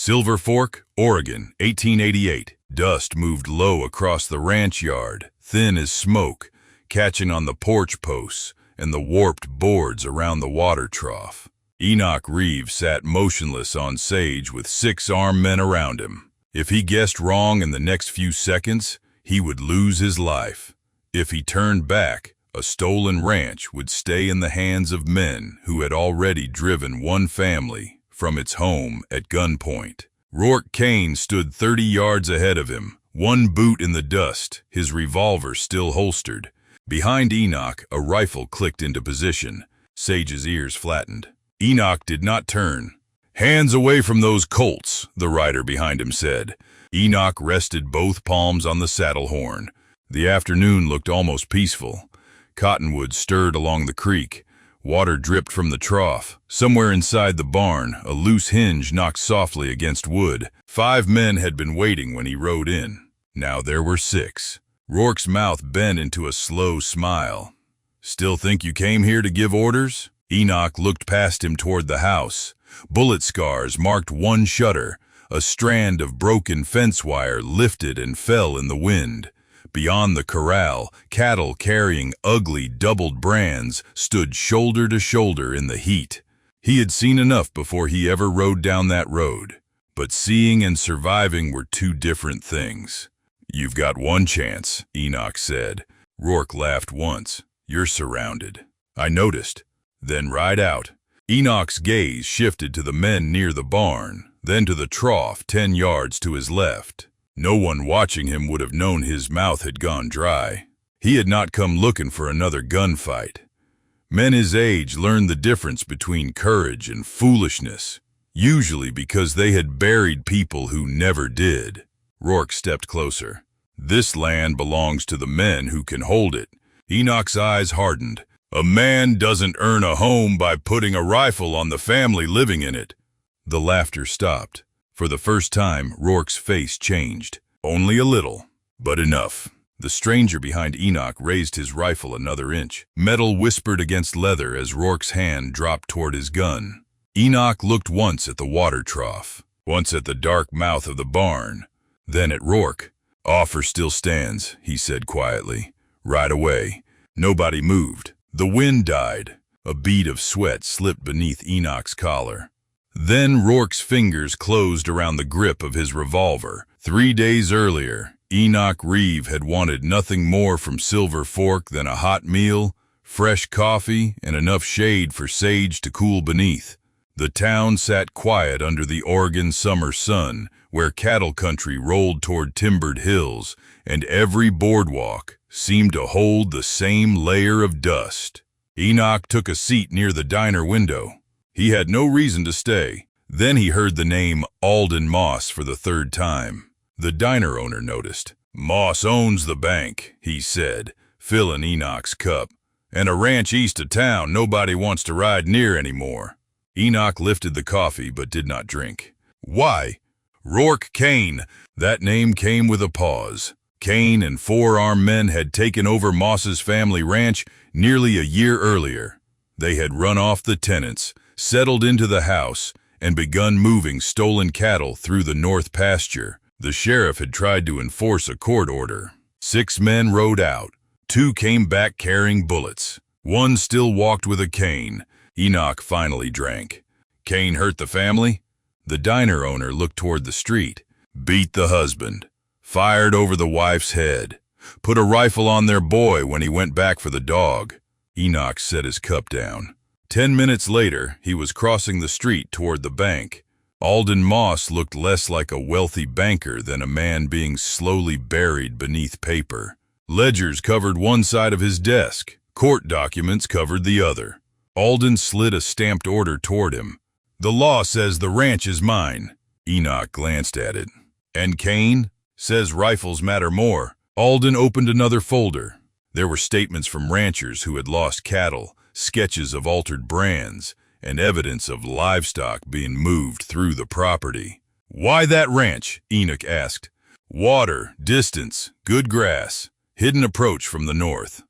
Silver Fork, Oregon, 1888. Dust moved low across the ranch yard, thin as smoke, catching on the porch posts and the warped boards around the water trough. Enoch Reeve sat motionless on sage with 6 armed men around him. If he guessed wrong in the next few seconds, he would lose his life. If he turned back, a stolen ranch would stay in the hands of men who had already driven one family from its home at gunpoint. Rourke Cain stood 30 yards ahead of him, one boot in the dust, his revolver still holstered. Behind Enoch, a rifle clicked into position. Sage's ears flattened. Enoch did not turn. "Hands away from those Colts," the rider behind him said. Enoch rested both palms on the saddle horn. The afternoon looked almost peaceful. Cottonwood stirred along the creek. Water dripped from the trough. Somewhere inside the barn, a loose hinge knocked softly against wood. 5 men had been waiting when he rode in. Now there were 6. Rourke's mouth bent into a slow smile. "Still think you came here to give orders?" Enoch looked past him toward the house. Bullet scars marked one shutter. A strand of broken fence wire lifted and fell in the wind. Beyond the corral, cattle carrying ugly doubled brands stood shoulder to shoulder in the heat. He had seen enough before he ever rode down that road. But seeing and surviving were 2 different things. "You've got one chance," Enoch said. Rourke laughed once. "You're surrounded." "I noticed." "Then ride out." Enoch's gaze shifted to the men near the barn, then to the trough 10 yards to his left. No one watching him would have known his mouth had gone dry. He had not come looking for another gunfight. Men his age learned the difference between courage and foolishness, usually because they had buried people who never did. Rourke stepped closer. "This land belongs to the men who can hold it." Enoch's eyes hardened. "A man doesn't earn a home by putting a rifle on the family living in it." The laughter stopped. For the first time, Rourke's face changed. Only a little, but enough. The stranger behind Enoch raised his rifle another inch. Metal whispered against leather as Rourke's hand dropped toward his gun. Enoch looked once at the water trough, once at the dark mouth of the barn, then at Rourke. "Offer still stands," he said quietly. "Right away." Nobody moved. The wind died. A bead of sweat slipped beneath Enoch's collar. Then Rourke's fingers closed around the grip of his revolver. 3 days earlier, Enoch Reeve had wanted nothing more from Silver Fork than a hot meal, fresh coffee, and enough shade for Sage to cool beneath. The town sat quiet under the Oregon summer sun, where cattle country rolled toward timbered hills, and every boardwalk seemed to hold the same layer of dust. Enoch took a seat near the diner window. He had no reason to stay. Then he heard the name Alden Moss for the 3rd time. The diner owner noticed. "Moss owns the bank," he said, filling Enoch's cup. "And a ranch east of town nobody wants to ride near anymore." Enoch lifted the coffee but did not drink. "Why?" "Rourke Cain." That name came with a pause. Cain and 4 armed men had taken over Moss's family ranch nearly a year earlier. They had run off the tenants, settled into the house, and begun moving stolen cattle through the north pasture. The sheriff had tried to enforce a court order. 6 men rode out. 2 came back carrying bullets. 1 still walked with a cane. Enoch finally drank. "Cain hurt the family?" The diner owner looked toward the street. "Beat the husband. Fired over the wife's head. Put a rifle on their boy when he went back for the dog." Enoch set his cup down. 10 minutes later, he was crossing the street toward the bank. Alden Moss looked less like a wealthy banker than a man being slowly buried beneath paper. Ledgers covered one side of his desk. Court documents covered the other. Alden slid a stamped order toward him. "The law says the ranch is mine." Enoch glanced at it. "And Cain says rifles matter more." Alden opened another folder. There were statements from ranchers who had lost cattle, sketches of altered brands, and evidence of livestock being moved through the property. "Why that ranch?" Enoch asked. "Water, distance, good grass, hidden approach from the north."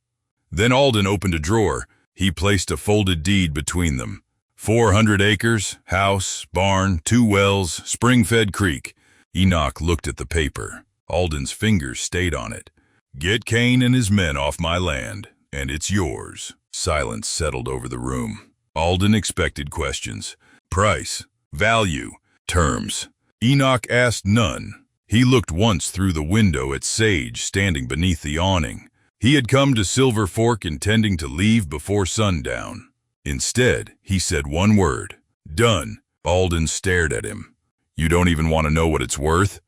Then Alden opened a drawer. He placed a folded deed between them. 400 acres, house, barn, 2 wells, spring-fed creek. Enoch looked at the paper. Alden's fingers stayed on it. Get Cain and his men off my land, and it's yours. Silence settled over the room. Alden expected questions. Price, value, terms. Enoch asked none. He looked once through the window at Sage standing beneath the awning. He had come to Silver Fork intending to leave before sundown. Instead, he said one word. Done. Alden stared at him. You don't even want to know what it's worth?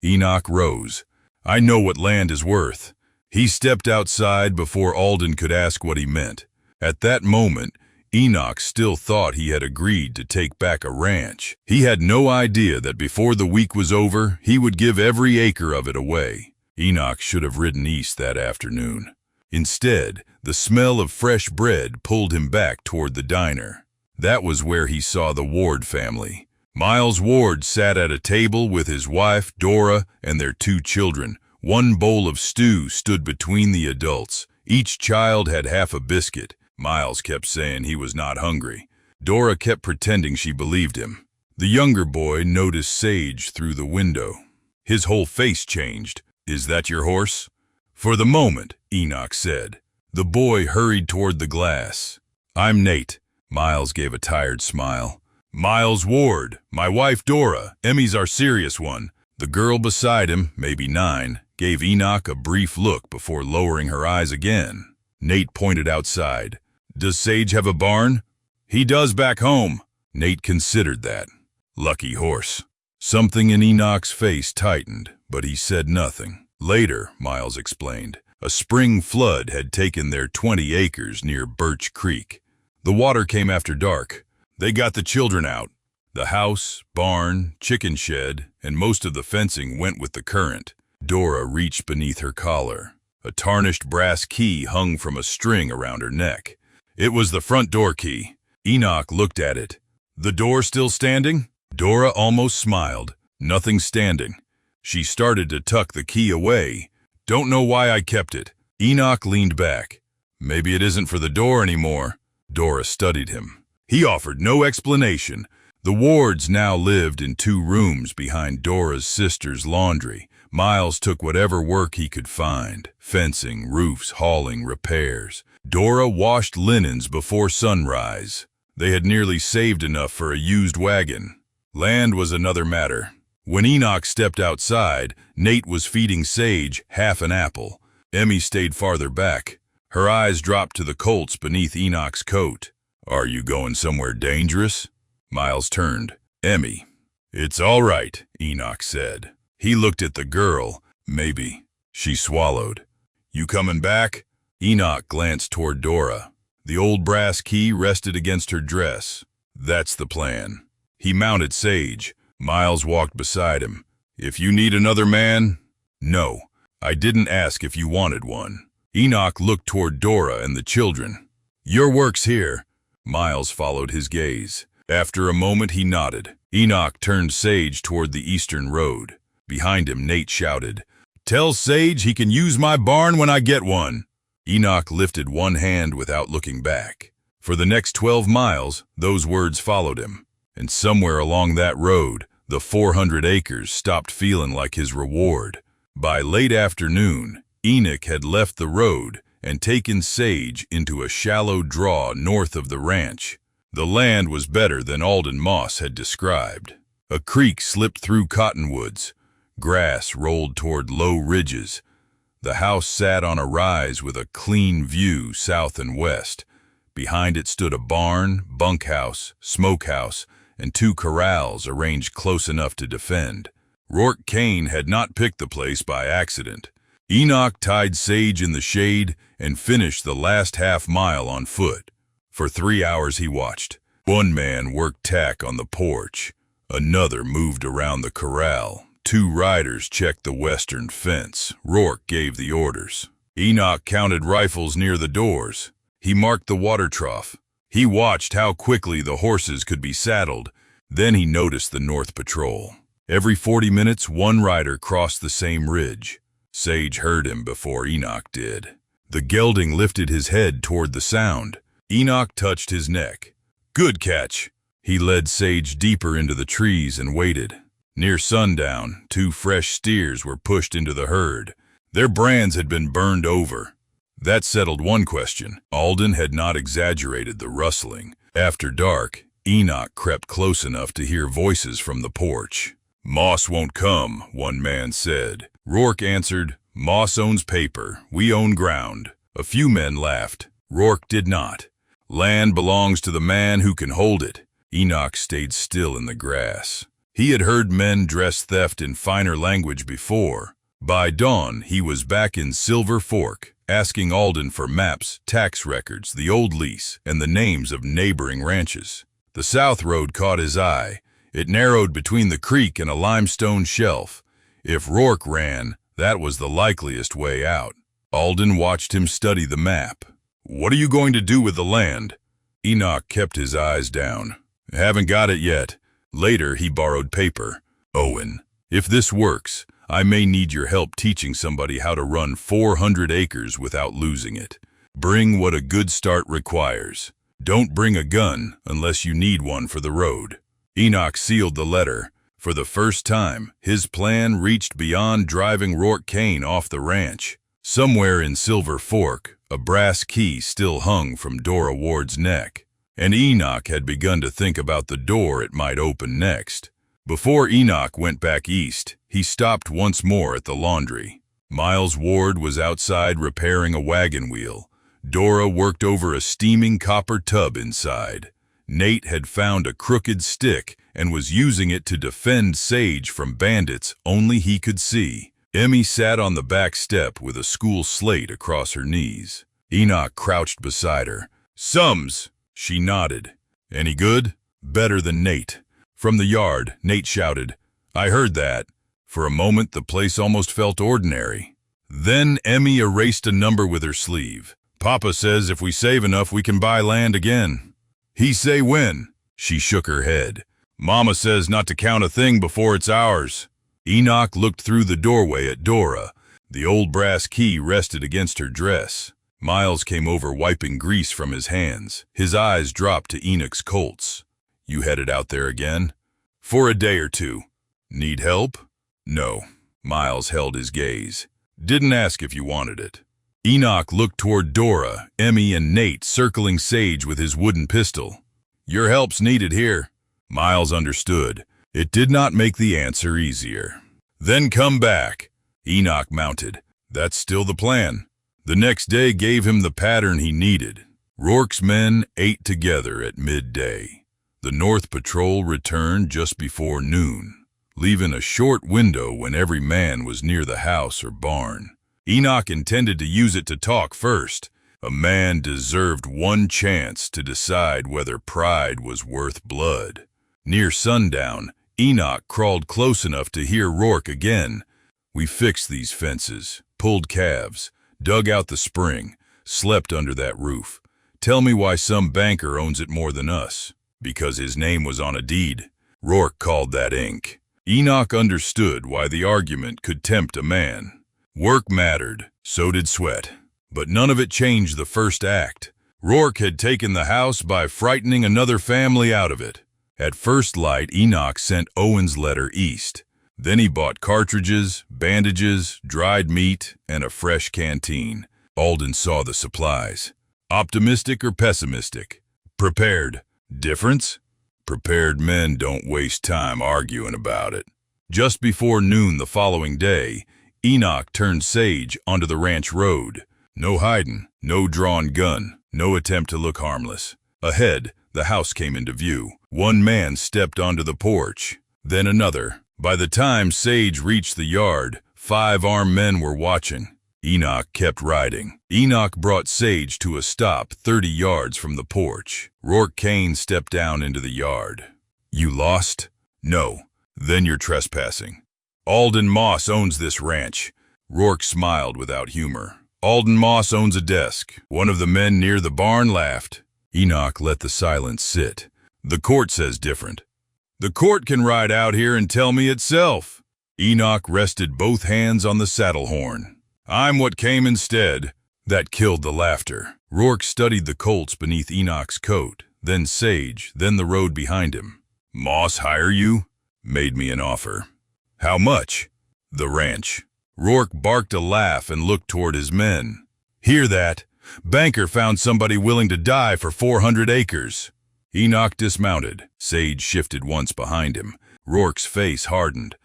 Enoch rose. I know what land is worth. He stepped outside before Alden could ask what he meant. At that moment, Enoch still thought he had agreed to take back a ranch. He had no idea that before the week was over, he would give every acre of it away. Enoch should have ridden east that afternoon. Instead, the smell of fresh bread pulled him back toward the diner. That was where he saw the Ward family. Miles Ward sat at a table with his wife, Dora, and their 2 children. One bowl of stew stood between the adults. Each child had half a biscuit. Miles kept saying he was not hungry. Dora kept pretending she believed him. The younger boy noticed Sage through the window. His whole face changed. Is that your horse? For the moment, Enoch said. The boy hurried toward the glass. I'm Nate. Miles gave a tired smile. Miles Ward, my wife Dora. Emmy's our serious one. The girl beside him, maybe 9, gave Enoch a brief look before lowering her eyes again. Nate pointed outside. Does Sage have a barn? He does back home. Nate considered that. Lucky horse. Something in Enoch's face tightened, but he said nothing. Later, Miles explained, a spring flood had taken their 20 acres near Birch Creek. The water came after dark. They got the children out. The house, barn, chicken shed, and most of the fencing went with the current. Dora reached beneath her collar. A tarnished brass key hung from a string around her neck. It was the front door key. Enoch looked at it. The door still standing? Dora almost smiled. Nothing standing. She started to tuck the key away. Don't know why I kept it. Enoch leaned back. Maybe it isn't for the door anymore. Dora studied him. He offered no explanation. The Wards now lived in 2 rooms behind Dora's sister's laundry. Miles took whatever work he could find. Fencing, roofs, hauling, repairs. Dora washed linens before sunrise. They had nearly saved enough for a used wagon. Land was another matter. When Enoch stepped outside, Nate was feeding Sage half an apple. Emmy stayed farther back. Her eyes dropped to the colts beneath Enoch's coat. Are you going somewhere dangerous? Miles turned. Emmy. It's all right, Enoch said. He looked at the girl. Maybe. She swallowed. You coming back? Enoch glanced toward Dora. The old brass key rested against her dress. That's the plan. He mounted Sage. Miles walked beside him. If you need another man? No. I didn't ask if you wanted one. Enoch looked toward Dora and the children. Your work's here. Miles followed his gaze. After a moment, he nodded. Enoch turned Sage toward the eastern road. Behind him, Nate shouted, Tell Sage he can use my barn when I get one. Enoch lifted one hand without looking back. For the next 12 miles, those words followed him. And somewhere along that road, the 400 acres stopped feeling like his reward. By late afternoon, Enoch had left the road and taken Sage into a shallow draw north of the ranch. The land was better than Alden Moss had described. A creek slipped through cottonwoods. Grass rolled toward low ridges. The house sat on a rise with a clean view south and west. Behind it stood a barn, bunkhouse, smokehouse, and 2 corrals arranged close enough to defend. Rourke Cain had not picked the place by accident. Enoch tied Sage in the shade and finished the last half-mile on foot. For 3 hours he watched. One man worked tack on the porch. Another moved around the corral. 2 riders checked the western fence. Rourke gave the orders. Enoch counted rifles near the doors. He marked the water trough. He watched how quickly the horses could be saddled. Then he noticed the North Patrol. Every 40 minutes, one rider crossed the same ridge. Sage heard him before Enoch did. The gelding lifted his head toward the sound. Enoch touched his neck. Good catch. He led Sage deeper into the trees and waited. Near sundown, 2 fresh steers were pushed into the herd. Their brands had been burned over. That settled one question. Alden had not exaggerated the rustling. After dark, Enoch crept close enough to hear voices from the porch. "Moss won't come," one man said. Rourke answered, "Moss owns paper, we own ground." A few men laughed. Rourke did not. Land belongs to the man who can hold it. Enoch stayed still in the grass. He had heard men dress theft in finer language before. By dawn, he was back in Silver Fork, asking Alden for maps, tax records, the old lease, and the names of neighboring ranches. The south road caught his eye. It narrowed between the creek and a limestone shelf. If Rourke ran, that was the likeliest way out. Alden watched him study the map. "What are you going to do with the land?" Enoch kept his eyes down. "Haven't got it yet." Later, he borrowed paper. "Owen, if this works, I may need your help teaching somebody how to run 400 acres without losing it. Bring what a good start requires. Don't bring a gun unless you need one for the road." Enoch sealed the letter. For the first time, his plan reached beyond driving Rourke Cain off the ranch. Somewhere in Silver Fork, a brass key still hung from Dora Ward's neck, and Enoch had begun to think about the door it might open next. Before Enoch went back east, he stopped once more at the laundry. Miles Ward was outside repairing a wagon wheel. Dora worked over a steaming copper tub inside. Nate had found a crooked stick and was using it to defend Sage from bandits only he could see. Emmy sat on the back step with a school slate across her knees. Enoch crouched beside her. "Sums," she nodded. "Any good?" "Better than Nate." From the yard, Nate shouted, "I heard that." For a moment, the place almost felt ordinary. Then Emmy erased a number with her sleeve. "Papa says if we save enough, we can buy land again." "He say when?" She shook her head. "Mama says not to count a thing before it's ours." Enoch looked through the doorway at Dora. The old brass key rested against her dress. Miles came over wiping grease from his hands. His eyes dropped to Enoch's Colts. "You headed out there again?" "For a day or two." "Need help?" "No." Miles held his gaze. "Didn't ask if you wanted it." Enoch looked toward Dora, Emmy, and Nate circling Sage with his wooden pistol. "Your help's needed here." Miles understood. It did not make the answer easier. "Then come back." Enoch mounted. "That's still the plan." The next day gave him the pattern he needed. Rourke's men ate together at midday. The North Patrol returned just before noon, leaving a short window when every man was near the house or barn. Enoch intended to use it to talk first. A man deserved one chance to decide whether pride was worth blood. Near sundown, Enoch crawled close enough to hear Rourke again. "We fixed these fences, pulled calves, dug out the spring, slept under that roof. Tell me why some banker owns it more than us." "Because his name was on a deed." Rourke called that ink. Enoch understood why the argument could tempt a man. Work mattered, so did sweat. But none of it changed the first act. Rourke had taken the house by frightening another family out of it. At first light, Enoch sent Owen's letter east. Then he bought cartridges, bandages, dried meat, and a fresh canteen. Alden saw the supplies. Optimistic or pessimistic? Prepared. Difference? Prepared men don't waste time arguing about it. Just before noon the following day, Enoch turned Sage onto the ranch road. No hiding, no drawn gun, no attempt to look harmless. Ahead, the house came into view. One man stepped onto the porch, then another. By the time Sage reached the yard, 5 armed men were watching. Enoch kept riding. Enoch brought Sage to a stop 30 yards from the porch. Rourke Cain stepped down into the yard. "You lost?" "No." "Then you're trespassing." "Alden Moss owns this ranch." Rourke smiled without humor. "Alden Moss owns a desk." One of the men near the barn laughed. Enoch let the silence sit. "The court says different." "The court can ride out here and tell me itself." Enoch rested both hands on the saddle horn. "I'm what came instead." That killed the laughter. Rourke studied the Colts beneath Enoch's coat. then Sage, then the road behind him. Moss hire you? Made me an offer. How much? The ranch. Rourke barked a laugh and looked toward his men. Hear that? Banker found somebody willing to die for 400 acres. Enoch dismounted. Sage shifted once behind him. Rourke's face hardened.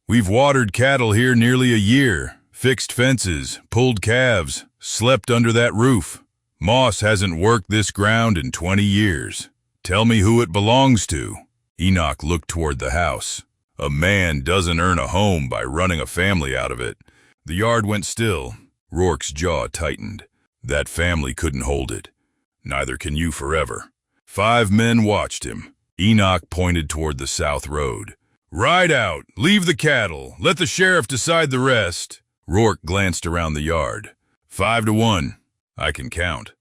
We've watered cattle here nearly a year, fixed fences, pulled calves, slept under that roof. Moss hasn't worked this ground in 20 years. Tell me who it belongs to. Enoch looked toward the house. A man doesn't earn a home by running a family out of it. The yard went still. Rourke's jaw tightened. That family couldn't hold it. Neither can you forever. 5 men watched him. Enoch pointed toward the south road. Ride out, leave the cattle, let the sheriff decide the rest. Rourke glanced around the yard. 5 to 1. I can count.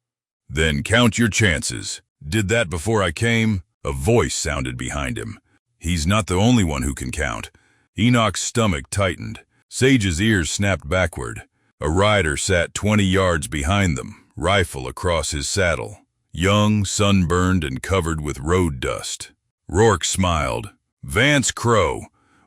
Then count your chances. Did that before I came? A voice sounded behind him. He's not the only one who can count. Enoch's stomach tightened. Sage's ears snapped backward. A rider sat 20 yards behind them, rifle across his saddle. Young, sunburned, and covered with road dust. Rourke smiled. Vance Crow.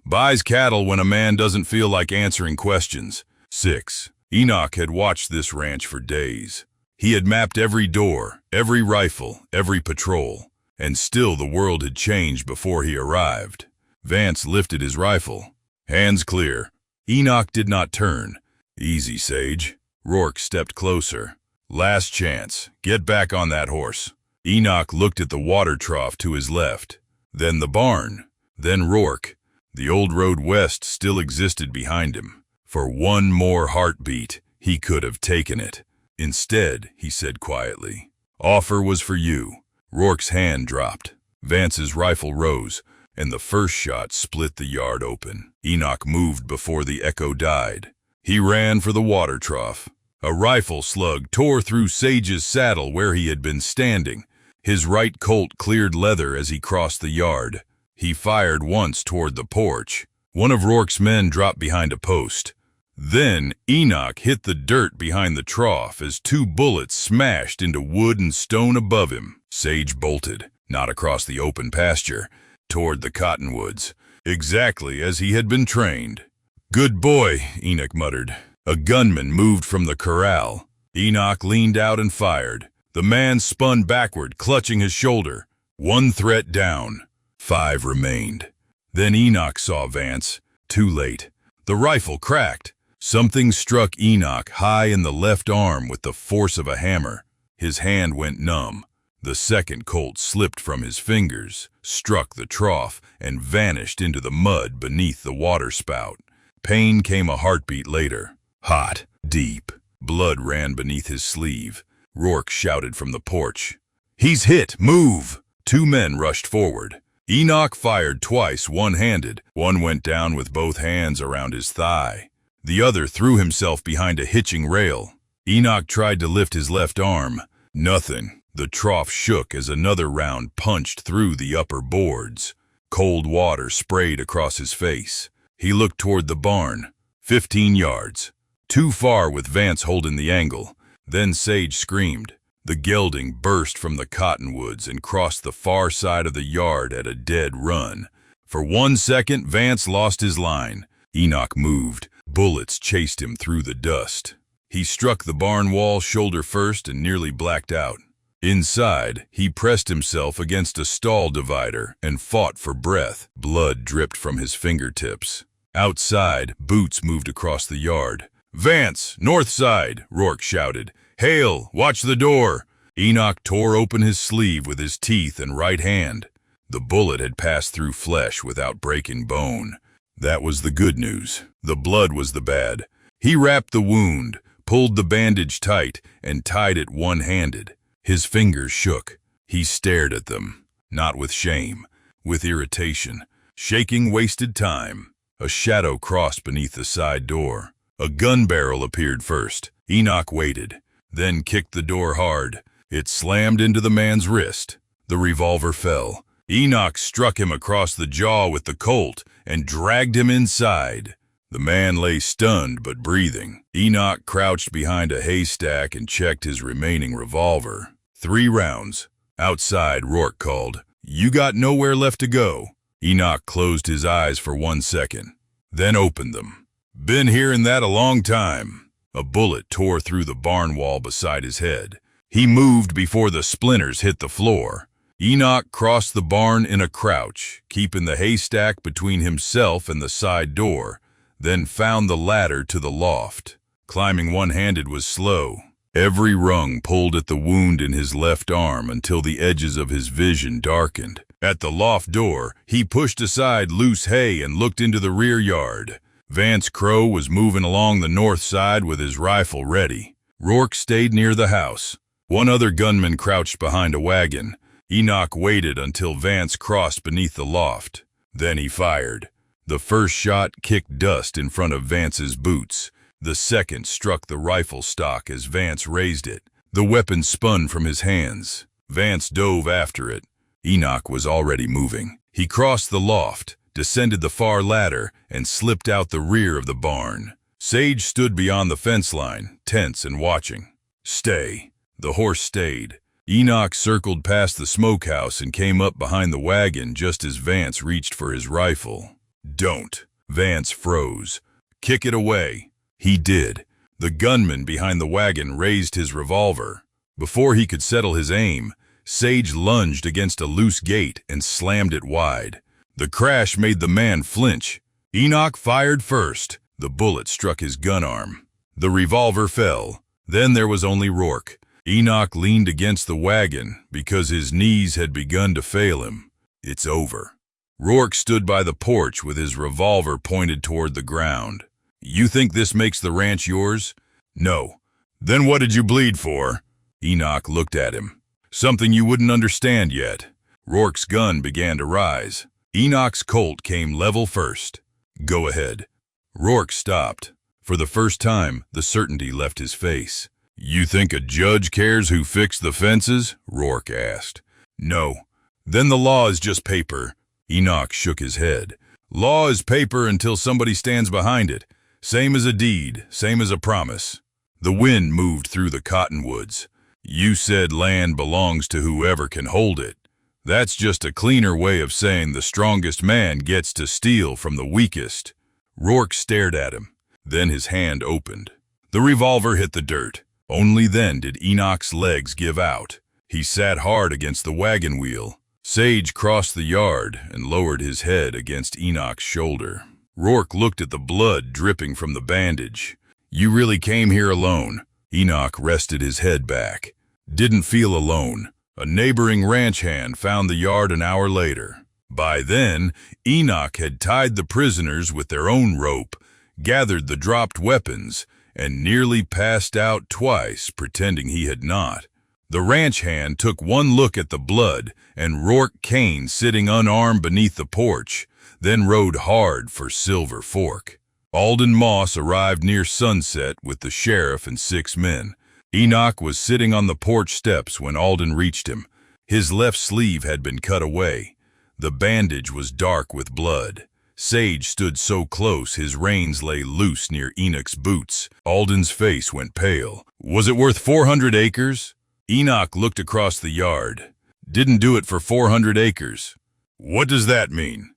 Buys cattle when a man doesn't feel like answering questions. 6. Enoch had watched this ranch for days. He had mapped every door, every rifle, every patrol. And still the world had changed before he arrived. Vance lifted his rifle. Hands clear. Enoch did not turn. Easy, Sage. Rourke stepped closer. Last chance. Get back on that horse. Enoch looked at the water trough to his left. Then the barn. Then Rourke. The old road west still existed behind him. For one more heartbeat, he could have taken it. Instead, he said quietly, offer was for you. Rourke's hand dropped. Vance's rifle rose, and the first shot split the yard open. Enoch moved before the echo died. He ran for the water trough. A rifle slug tore through Sage's saddle where he had been standing. His right colt cleared leather as he crossed the yard. He fired once toward the porch. One of Rourke's men dropped behind a post. Then Enoch hit the dirt behind the trough as 2 bullets smashed into wood and stone above him. Sage bolted, not across the open pasture, toward the cottonwoods, exactly as he had been trained. Good boy, Enoch muttered. A gunman moved from the corral. Enoch leaned out and fired. The man spun backward, clutching his shoulder. 1 threat down. 5 remained. Then Enoch saw Vance. Too late. The rifle cracked. Something struck Enoch high in the left arm with the force of a hammer. His hand went numb. The second colt slipped from his fingers, struck the trough, and vanished into the mud beneath the water spout. Pain came a heartbeat later. Hot, deep. Blood ran beneath his sleeve. Rourke shouted from the porch. He's hit! Move! 2 men rushed forward. Enoch fired twice, one-handed. One went down with both hands around his thigh. The other threw himself behind a hitching rail. Enoch tried to lift his left arm. Nothing. The trough shook as another round punched through the upper boards. Cold water sprayed across his face. He looked toward the barn. 15 yards. Too far with Vance holding the angle. Then Sage screamed. The gelding burst from the cottonwoods and crossed the far side of the yard at a dead run. For 1 second, Vance lost his line. Enoch moved. Bullets chased him through the dust. He struck the barn wall shoulder first and nearly blacked out. Inside, he pressed himself against a stall divider and fought for breath. Blood dripped from his fingertips. Outside, boots moved across the yard. Vance, north side, Rourke shouted. Hale, watch the door. Enoch tore open his sleeve with his teeth and right hand. The bullet had passed through flesh without breaking bone. That was the good news. The blood was the bad. He wrapped the wound, pulled the bandage tight, and tied it one-handed. His fingers shook. He stared at them, not with shame, with irritation. Shaking wasted time. A shadow crossed beneath the side door. A gun barrel appeared first. Enoch waited, then kicked the door hard. It slammed into the man's wrist. The revolver fell. Enoch struck him across the jaw with the Colt and dragged him inside. The man lay stunned but breathing. Enoch crouched behind a haystack and checked his remaining revolver. 3 rounds. Outside, Rourke called, "You got nowhere left to go." Enoch closed his eyes for 1 second, then opened them. "Been hearing that a long time." A bullet tore through the barn wall beside his head. He moved before the splinters hit the floor. Enoch crossed the barn in a crouch, keeping the haystack between himself and the side door, then found the ladder to the loft. Climbing one-handed was slow. Every rung pulled at the wound in his left arm until the edges of his vision darkened. At the loft door, he pushed aside loose hay and looked into the rear yard. Vance Crowe was moving along the north side with his rifle ready. Rourke stayed near the house. One other gunman crouched behind a wagon. Enoch waited until Vance crossed beneath the loft. Then he fired. The first shot kicked dust in front of Vance's boots. The second struck the rifle stock as Vance raised it. The weapon spun from his hands. Vance dove after it. Enoch was already moving. He crossed the loft, descended the far ladder, and slipped out the rear of the barn. Sage stood beyond the fence line, tense and watching. "Stay." The horse stayed. Enoch circled past the smokehouse and came up behind the wagon just as Vance reached for his rifle. "Don't." Vance froze. "Kick it away." He did. The gunman behind the wagon raised his revolver. Before he could settle his aim, Sage lunged against a loose gate and slammed it wide. The crash made the man flinch. Enoch fired first. The bullet struck his gun arm. The revolver fell. Then there was only Rourke. Enoch leaned against the wagon because his knees had begun to fail him. "It's over." Rourke stood by the porch with his revolver pointed toward the ground. "You think this makes the ranch yours?" "No." "Then what did you bleed for?" Enoch looked at him. "Something you wouldn't understand yet." Rourke's gun began to rise. Enoch's Colt came level first. "Go ahead." Rourke stopped. For the first time, the certainty left his face. "You think a judge cares who fixed the fences?" Rourke asked. "No." "Then the law is just paper." Enoch shook his head. "Law is paper until somebody stands behind it. Same as a deed, same as a promise." The wind moved through the cottonwoods. "You said land belongs to whoever can hold it. That's just a cleaner way of saying the strongest man gets to steal from the weakest." Rourke stared at him. Then his hand opened. The revolver hit the dirt. Only then did Enoch's legs give out. He sat hard against the wagon wheel. Sage crossed the yard and lowered his head against Enoch's shoulder. Rourke looked at the blood dripping from the bandage. "You really came here alone?" Enoch rested his head back. "Didn't feel alone. A neighboring ranch hand found the yard an hour later." By then, Enoch had tied the prisoners with their own rope, gathered the dropped weapons, and nearly passed out twice, pretending he had not. The ranch hand took one look at the blood and Rourke Cain sitting unarmed beneath the porch, then rode hard for Silver Fork. Alden Moss arrived near sunset with the sheriff and 6 men. Enoch was sitting on the porch steps when Alden reached him. His left sleeve had been cut away. The bandage was dark with blood. Sage stood so close his reins lay loose near Enoch's boots. Alden's face went pale. "Was it worth 400 acres? Enoch looked across the yard. "Didn't do it for 400 acres. "What does that mean?"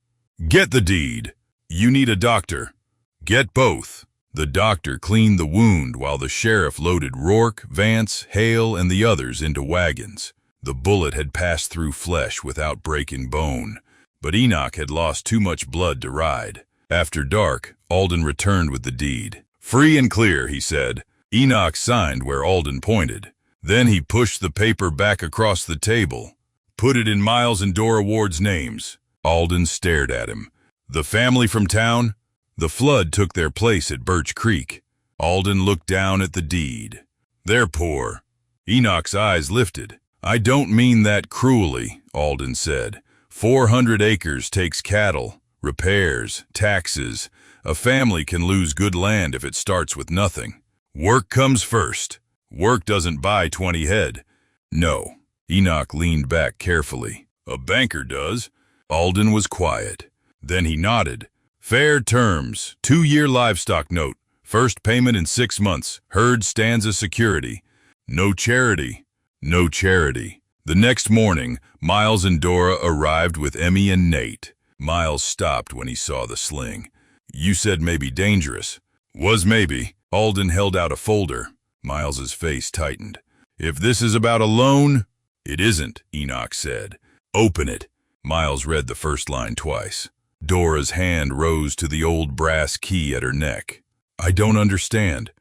"Get the deed." "You need a doctor." "Get both." The doctor cleaned the wound while the sheriff loaded Rourke, Vance, Hale, and the others into wagons. The bullet had passed through flesh without breaking bone, but Enoch had lost too much blood to ride. After dark, Alden returned with the deed. "Free and clear," he said. Enoch signed where Alden pointed. Then he pushed the paper back across the table. "Put it in Miles and Dora Ward's names." Alden stared at him. "The family from town?" "The flood took their place at Birch Creek." Alden looked down at the deed. "They're poor." Enoch's eyes lifted. "I don't mean that cruelly," Alden said. 400 acres takes cattle, repairs, taxes. A family can lose good land if it starts with nothing. Work comes first. Work doesn't buy 20 head. "No." Enoch leaned back carefully. "A banker does." Alden was quiet. Then he nodded. "Fair terms, 2-year livestock note, first payment in 6 months, herd stands as security. No charity." "No charity." The next morning, Miles and Dora arrived with Emmy and Nate. Miles stopped when he saw the sling. "You said maybe dangerous." "Was maybe." Alden held out a folder. Miles's face tightened. "If this is about a loan—" "It isn't," Enoch said. "Open it." Miles read the first line twice. Dora's hand rose to the old brass key at her neck. "I don't understand."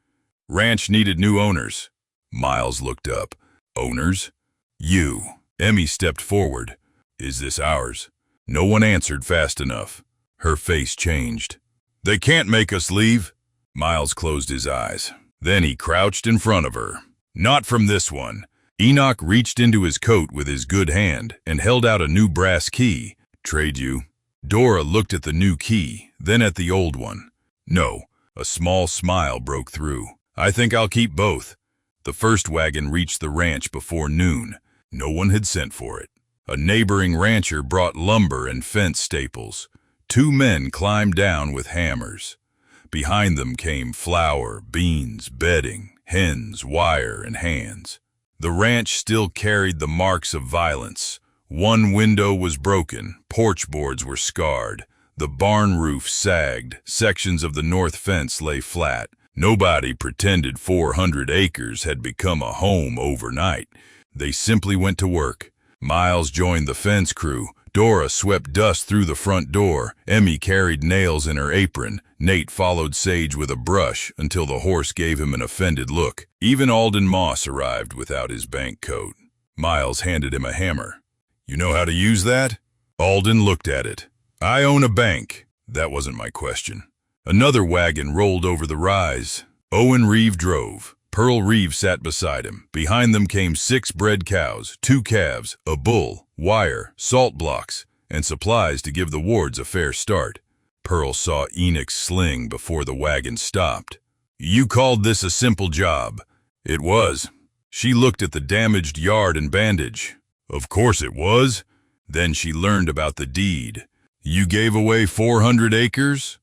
"Ranch needed new owners." Miles looked up. "Owners?" "You." Emmy stepped forward. "Is this ours?" No one answered fast enough. Her face changed. "They can't make us leave." Miles closed his eyes. Then he crouched in front of her. "Not from this one." Enoch reached into his coat with his good hand and held out a new brass key. "Trade you." Dora looked at the new key, then at the old one. "No." A small smile broke through. "I think I'll keep both." The first wagon reached the ranch before noon. No one had sent for it. A neighboring rancher brought lumber and fence staples. 2 men climbed down with hammers. Behind them came flour, beans, bedding, hens, wire, and hands. The ranch still carried the marks of violence. One window was broken, porch boards were scarred, the barn roof sagged, sections of the north fence lay flat. Nobody pretended 400 acres had become a home overnight. They simply went to work. Miles joined the fence crew. Dora swept dust through the front door. Emmy carried nails in her apron. Nate followed Sage with a brush until the horse gave him an offended look. Even Alden Moss arrived without his bank coat. Miles handed him a hammer. "You know how to use that?" Alden looked at it. "I own a bank." That wasn't my question. Another wagon rolled over the rise. Owen Reeve drove. Pearl Reeve sat beside him. Behind them came 6 bred cows, 2 calves, a bull, wire, salt blocks, and supplies to give the wards a fair start. Pearl saw Enoch's sling before the wagon stopped. "You called this a simple job." "It was." She looked at the damaged yard and bandage. "Of course it was." Then she learned about the deed. "You gave away 400 acres?"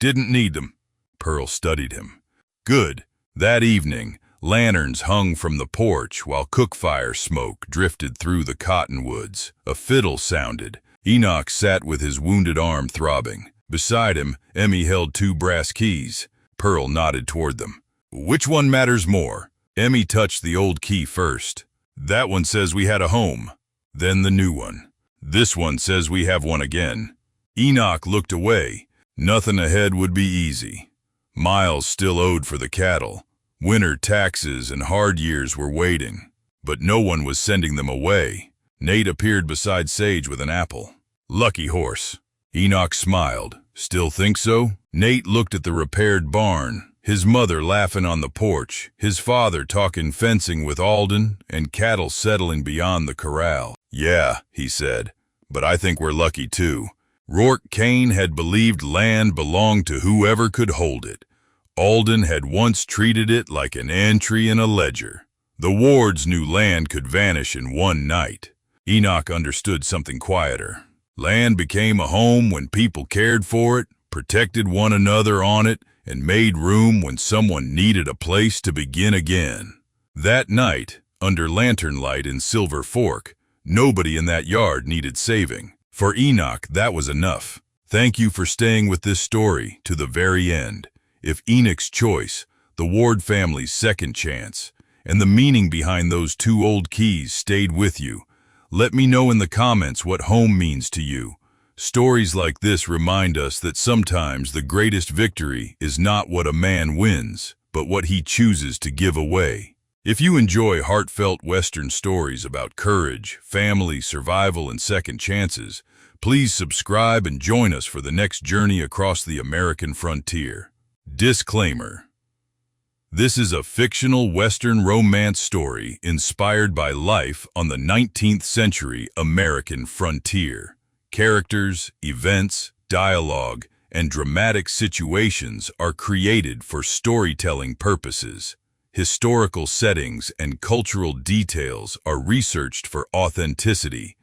"Didn't need them." Pearl studied him. "Good." That evening, lanterns hung from the porch while cookfire smoke drifted through the cottonwoods. A fiddle sounded. Enoch sat with his wounded arm throbbing. Beside him, Emmy held 2 brass keys. Pearl nodded toward them. "Which one matters more?" Emmy touched the old key first. "That one says we had a home." Then the new one. "This one says we have one again." Enoch looked away. Nothing ahead would be easy. Miles still owed for the cattle. Winter taxes and hard years were waiting, but no one was sending them away. Nate appeared beside Sage with an apple. "Lucky horse." Enoch smiled. "Still think so?" Nate looked at the repaired barn, his mother laughing on the porch, his father talking fencing with Alden, and cattle settling beyond the corral. "Yeah," he said, "but I think we're lucky too." Rourke Cain had believed land belonged to whoever could hold it. Alden had once treated it like an entry in a ledger. The wards knew land could vanish in one night. Enoch understood something quieter. Land became a home when people cared for it, protected one another on it, and made room when someone needed a place to begin again. That night, under lantern light in Silver Fork, nobody in that yard needed saving. For Enoch, that was enough. Thank you for staying with this story to the very end. If Enoch's choice, the Ward family's second chance, and the meaning behind those 2 old keys stayed with you, let me know in the comments what home means to you. Stories like this remind us that sometimes the greatest victory is not what a man wins, but what he chooses to give away. If you enjoy heartfelt Western stories about courage, family, survival, and second chances, please subscribe and join us for the next journey across the American frontier. Disclaimer. This is a fictional Western romance story inspired by life on the 19th century American frontier. Characters, events, dialogue, and dramatic situations are created for storytelling purposes. Historical settings and cultural details are researched for authenticity,